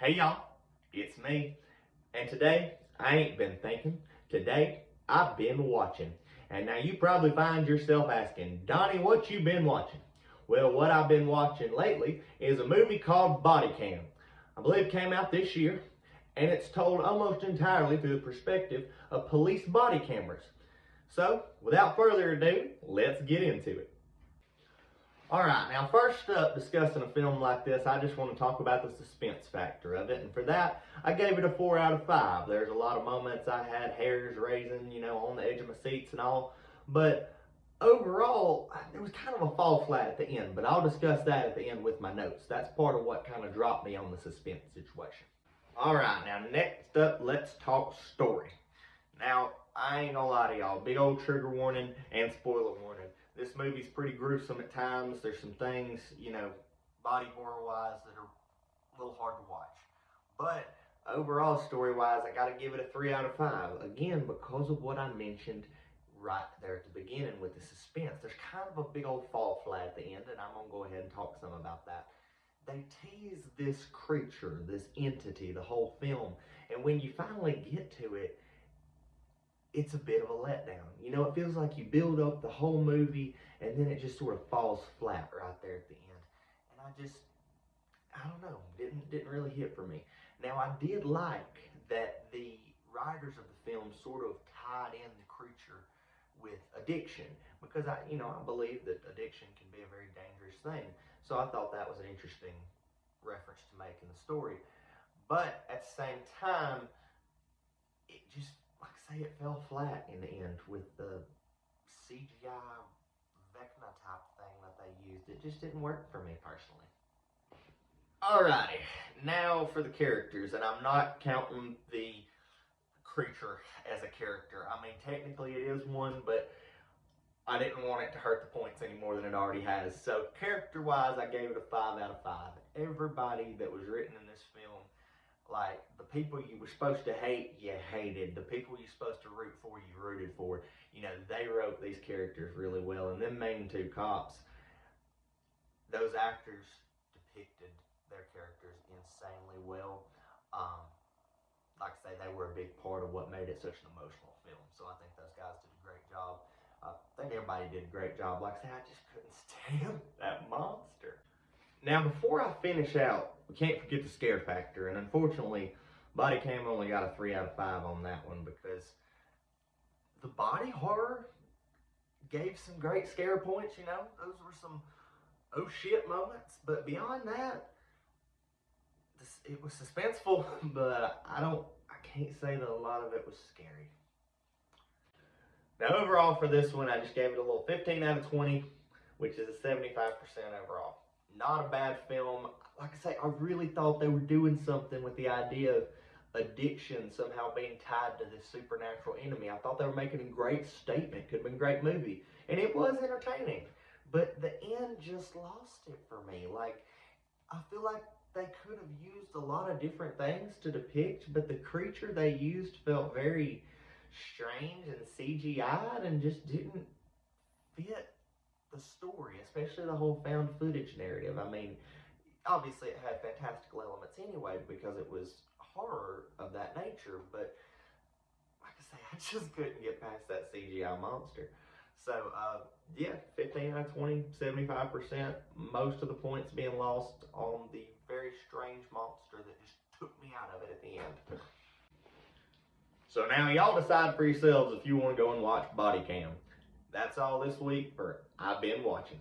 Hey y'all, it's me. And today, I ain't been thinking. Today, I've been watching. And now you probably find yourself asking, Donnie, what you been watching? Well, what I've been watching lately is a movie called Bodycam. I believe it came out this year, and it's told almost entirely through the perspective of police body cameras. So, without further ado, let's get into it. Alright, now first up, discussing a film like this, I just want to talk about the suspense factor of it. And for that, I gave it a 4 out of 5. There's a lot of moments I had hairs raising, on the edge of my seats and all. But overall, there was kind of a fall flat at the end. But I'll discuss that at the end with my notes. That's part of what kind of dropped me on the suspense situation. Alright, now next up, let's talk story. Now, I ain't gonna lie to y'all. Big old trigger warning and spoiler warning. This movie's pretty gruesome at times. There's some things, body horror-wise that are a little hard to watch. But overall, story-wise, I gotta give it a 3 out of 5. Again, because of what I mentioned right there at the beginning with the suspense. There's kind of a big old fall flat at the end, and I'm gonna go ahead and talk some about that. They tease this creature, this entity, the whole film, and when you finally get to it, it's a bit of a letdown. It feels like you build up the whole movie and then it just sort of falls flat right there at the end. And I don't know, didn't really hit for me. Now, I did like that the writers of the film sort of tied in the creature with addiction because I believe that addiction can be a very dangerous thing. So I thought that was an interesting reference to make in the story. But at the same time, it just, like I say, it fell flat in the end with the CGI Vecna type thing that they used. It just didn't work for me personally. Alrighty, now for the characters, and I'm not counting the creature as a character. I mean, technically it is one, but I didn't want it to hurt the points any more than it already has. So character-wise, I gave it a 5 out of 5. Everybody that was written in this film, like, the people you were supposed to hate, you hated. The people you're supposed to root for, you rooted for. They wrote these characters really well. And them main two cops, those actors depicted their characters insanely well. Like I say, they were a big part of what made it such an emotional film. So I think those guys did a great job. I think everybody did a great job. Like I say, I just couldn't stand that monster. Now, before I finish out, we can't forget the scare factor, and unfortunately, Bodycam only got a 3 out of 5 on that one because the body horror gave some great scare points, those were some oh shit moments, but beyond that, it was suspenseful, but I can't say that a lot of it was scary. Now, overall for this one, I just gave it a little 15 out of 20, which is a 75% overall. Not a bad film. Like I say, I really thought they were doing something with the idea of addiction somehow being tied to this supernatural enemy. I thought they were making a great statement. Could have been a great movie. And it was entertaining. But the end just lost it for me. Like, I feel like they could have used a lot of different things to depict, but the creature they used felt very strange and CGI'd and just didn't fit the story, especially the whole found footage narrative. I mean, obviously it had fantastical elements anyway because it was horror of that nature, but like I say, I just couldn't get past that CGI monster. So, yeah, 15 out of 20, 75%. Most of the points being lost on the very strange monster that just took me out of it at the end. So now y'all decide for yourselves if you want to go and watch Bodycam. That's all this week for I've Been Watching.